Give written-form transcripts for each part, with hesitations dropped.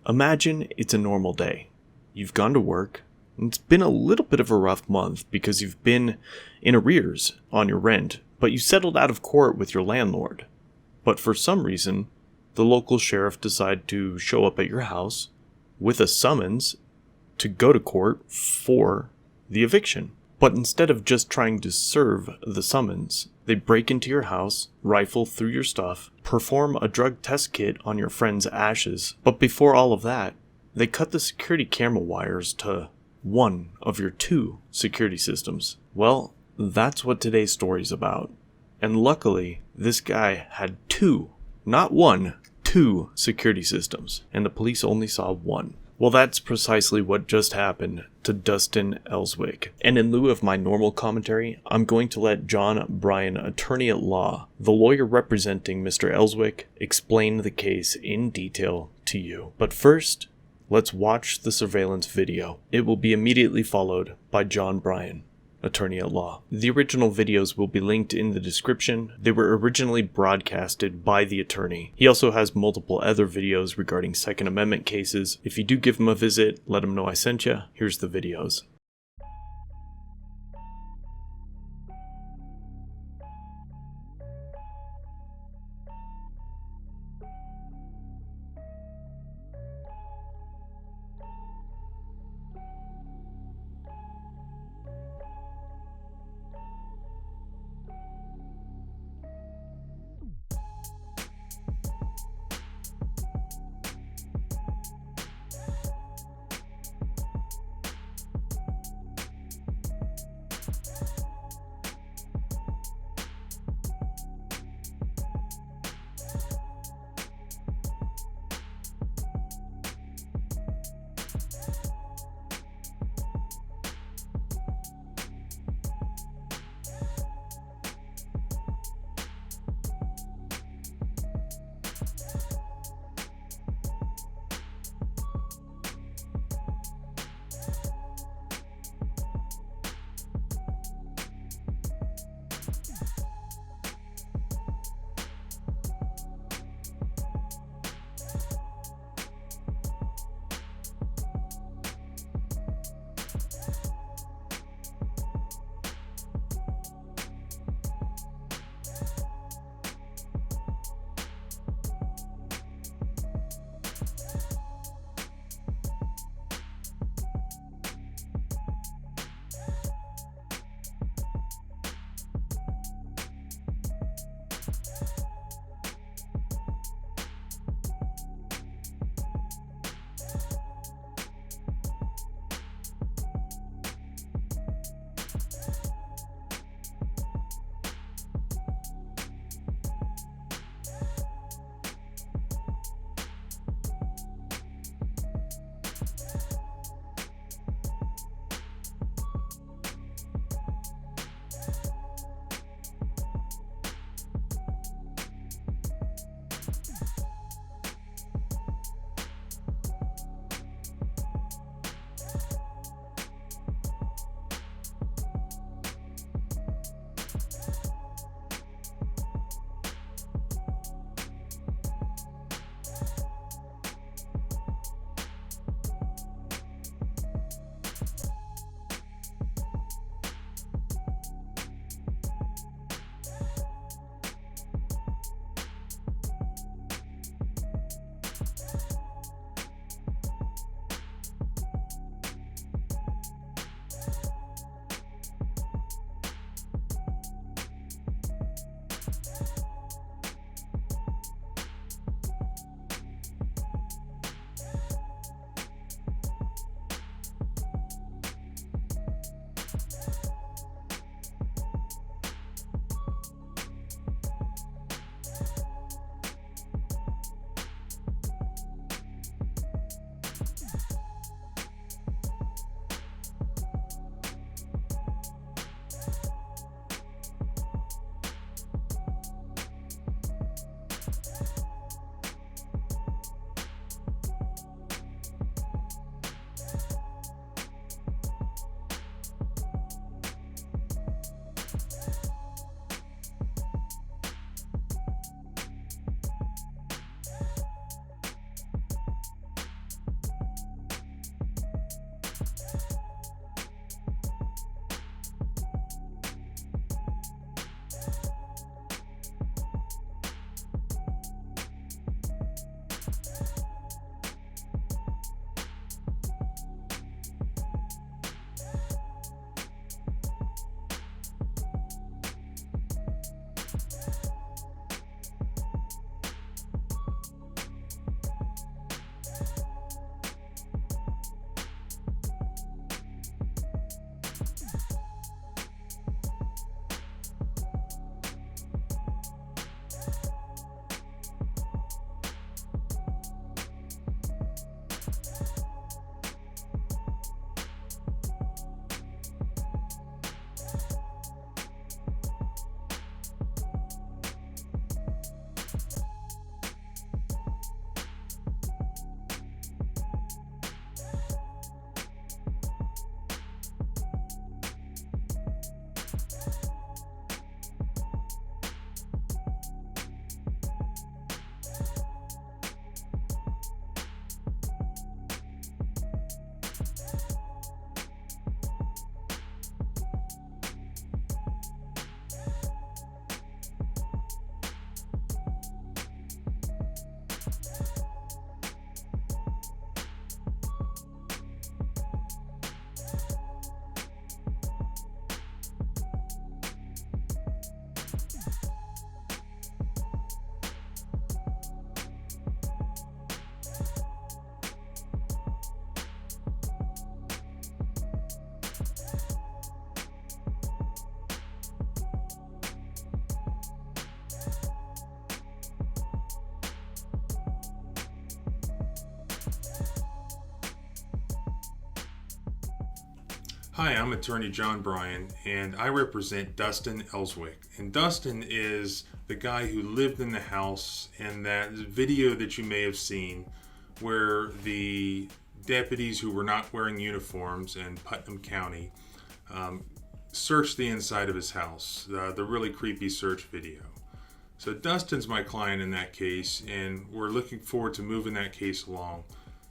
Imagine it's a normal day. You've gone to work, and it's been a little bit of a rough month because you've been in arrears on your rent, but you settled out of court with your landlord. But for some reason, the local sheriff decided to show up at your house with a summons to go to court for the eviction. But instead of just trying to serve the summons, they break into your house, rifle through your stuff, perform a drug test kit on your friend's ashes. But before all of that, they cut the security camera wires to one of your 2 security systems. Well, that's what today's story is about. And luckily, this guy had 2, not 1, 2 security systems, and the police only saw 1. Well, that's precisely what just happened to Dustin Ellswick. And in lieu of my normal commentary, I'm going to let John Bryan, attorney at law, the lawyer representing Mr. Ellswick, explain the case in detail to you. But first, let's watch the surveillance video. It will be immediately followed by John Bryan, attorney at law. The original videos will be linked in the description. They were originally broadcasted by the attorney. He also has multiple other videos regarding Second Amendment cases. If you do give him a visit, let him know I sent you. Here's the videos. Hi, I'm attorney John Bryan, and I represent Dustin Ellswick. And Dustin is the guy who lived in the house in that video that you may have seen where the deputies who were not wearing uniforms in Putnam County searched the inside of his house, the really creepy search video. So Dustin's my client in that case, and we're looking forward to moving that case along.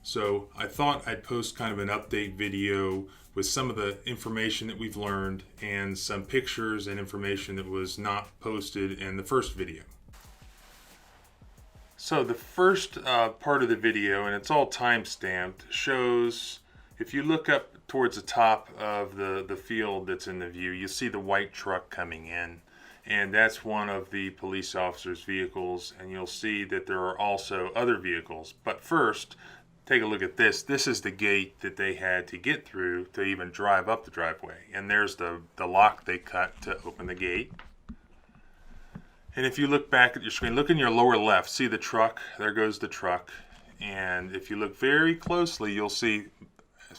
So I thought I'd post kind of an update video with some of the information that we've learned and some pictures and information that was not posted in the first video. So the first part of the video, and it's all time-stamped, shows, if you look up towards the top of the field that's in the view, you'll see the white truck coming in. And that's one of the police officers' vehicles, and you'll see that there are also other vehicles. But first, take a look at this. This is the gate that they had to get through to even drive up the driveway. And there's the lock they cut to open the gate. And if you look back at your screen, look in your lower left, see the truck. There goes the truck. And if you look very closely, you'll see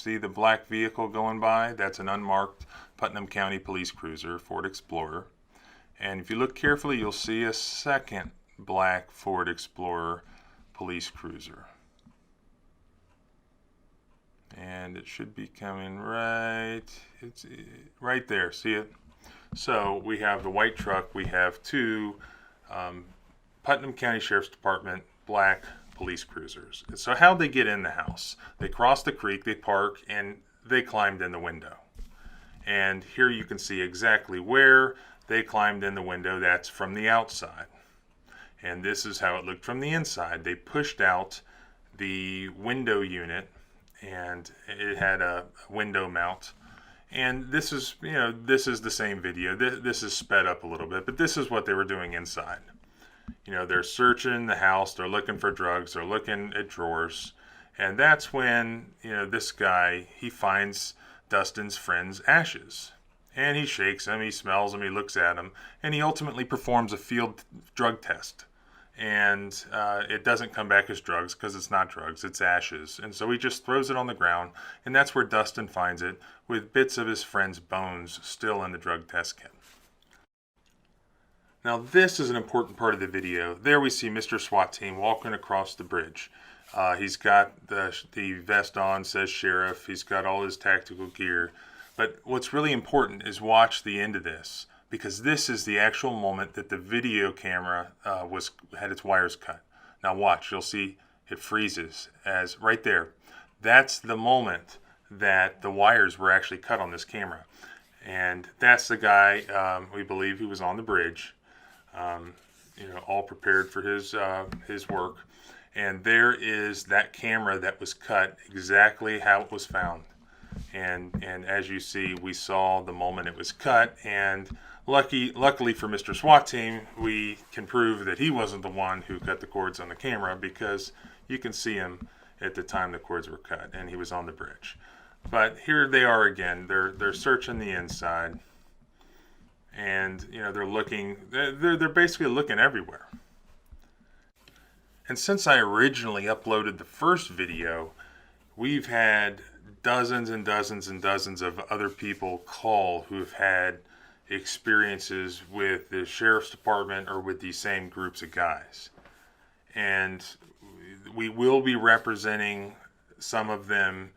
the black vehicle going by. That's an unmarked Putnam County police cruiser, Ford Explorer. And if you look carefully, you'll see a second black Ford Explorer police cruiser. And it should be coming it's right there, see it? So we have the white truck, we have two Putnam County Sheriff's Department black police cruisers. So how'd they get in the house? They crossed the creek, they park, and they climbed in the window. And here you can see exactly where they climbed in the window. That's from the outside. And this is how it looked from the inside. They pushed out the window unit, and it had a window mount. And this is, this is the same video. This is sped up a little bit, but this is what they were doing inside. They're searching the house, they're looking for drugs, they're looking at drawers. And that's when, this guy, he finds Dustin's friend's ashes. And he shakes him, he smells him, he looks at him, and he ultimately performs a field drug test. And it doesn't come back as drugs because it's not drugs, it's ashes. And so he just throws it on the ground, and that's where Dustin finds it, with bits of his friend's bones still in the drug test kit. Now this is an important part of the video. There we see Mr. SWAT team walking across the bridge. He's got the vest on, says sheriff, he's got all his tactical gear. But what's really important is watch the end of this, because this is the actual moment that the video camera had its wires cut. Now watch, you'll see it freezes as right there. That's the moment that the wires were actually cut on this camera. And that's the guy, we believe, who was on the bridge, all prepared for his work. And there is that camera that was cut exactly how it was found. And as you see, we saw the moment it was cut, and luckily for Mr. SWAT team, we can prove that he wasn't the one who cut the cords on the camera, because you can see him at the time the cords were cut, and he was on the bridge. But here they are again. They're searching the inside, and they're looking. They're basically looking everywhere. And since I originally uploaded the first video, we've had dozens and dozens and dozens of other people call who have had experiences with the sheriff's department or with these same groups of guys. And we will be representing some of them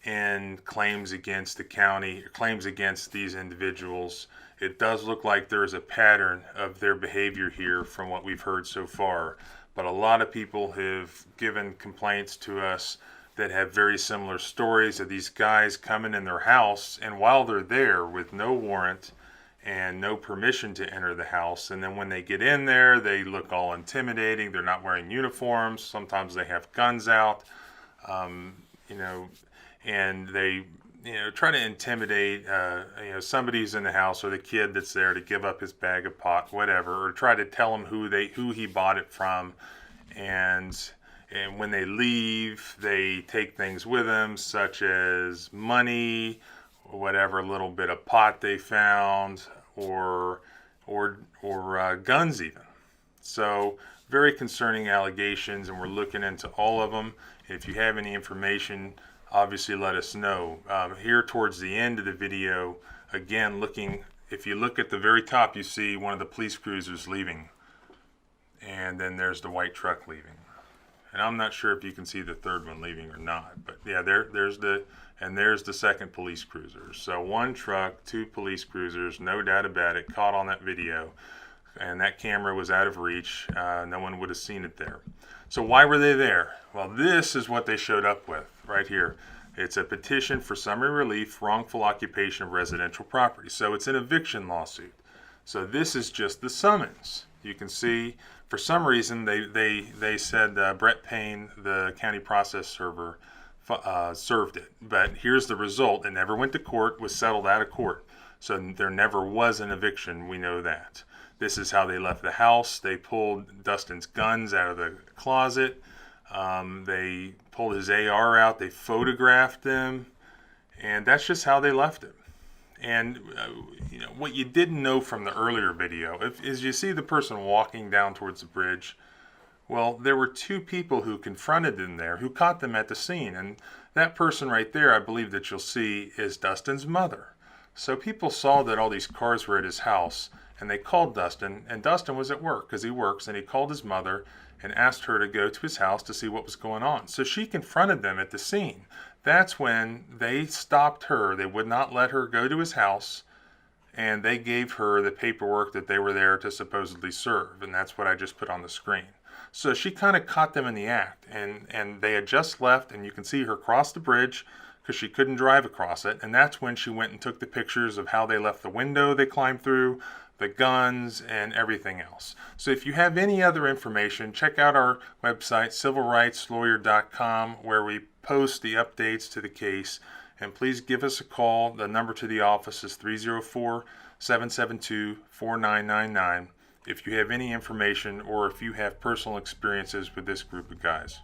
in claims against the county, claims against these individuals. It does look like there's a pattern of their behavior here from what we've heard so far. But a lot of people have given complaints to us that have very similar stories of these guys coming in their house, and while they're there with no warrant and no permission to enter the house, and then when they get in there, they look all intimidating. They're not wearing uniforms. Sometimes they have guns out, and they try to intimidate somebody's in the house, or the kid that's there, to give up his bag of pot, whatever, or try to tell them who he bought it from. And when they leave, they take things with them, such as money, or whatever little bit of pot they found, or guns even. So very concerning allegations, and we're looking into all of them. If you have any information obviously let us know. Here towards the end of the video, again, if you look at the very top, you see one of the police cruisers leaving. And then there's the white truck leaving. And I'm not sure if you can see the third one leaving or not. But yeah, there's the second police cruiser. So one truck, two police cruisers, no doubt about it, caught on that video. And that camera was out of reach. No one would have seen it there. So why were they there? Well, this is what they showed up with right here. It's a petition for summary relief, wrongful occupation of residential property. So it's an eviction lawsuit. So this is just the summons. You can see, for some reason, they said Brett Payne, the county process server, served it. But here's the result. It never went to court, was settled out of court. So there never was an eviction. We know that. This is how they left the house. They pulled Dustin's guns out of the closet. They pulled his AR out. They photographed them. And that's just how they left him. And what you didn't know from the earlier video is you see the person walking down towards the bridge. Well, there were two people who confronted them there, who caught them at the scene. And that person right there, I believe that you'll see, is Dustin's mother. So people saw that all these cars were at his house, and they called Dustin, and Dustin was at work because he works, and he called his mother and asked her to go to his house to see what was going on. So she confronted them at the scene. That's when they stopped her. They would not let her go to his house, and they gave her the paperwork that they were there to supposedly serve, and that's what I just put on the screen. So she kind of caught them in the act, and they had just left, and you can see her cross the bridge because she couldn't drive across it, and that's when she went and took the pictures of how they left the window they climbed through, the guns, and everything else. So if you have any other information, check out our website, civilrightslawyer.com, where we post the updates to the case. And please give us a call. The number to the office is 304-772-4999 if you have any information or if you have personal experiences with this group of guys.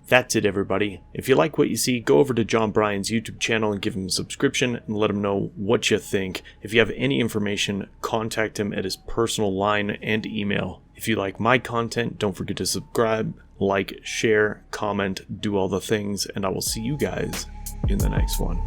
That's it, everybody. If you like what you see, go over to John Bryan's YouTube channel and give him a subscription and let him know what you think. If you have any information, contact him at his personal line and email. If you like my content, don't forget to subscribe, like, share, comment, do all the things, and I will see you guys in the next one.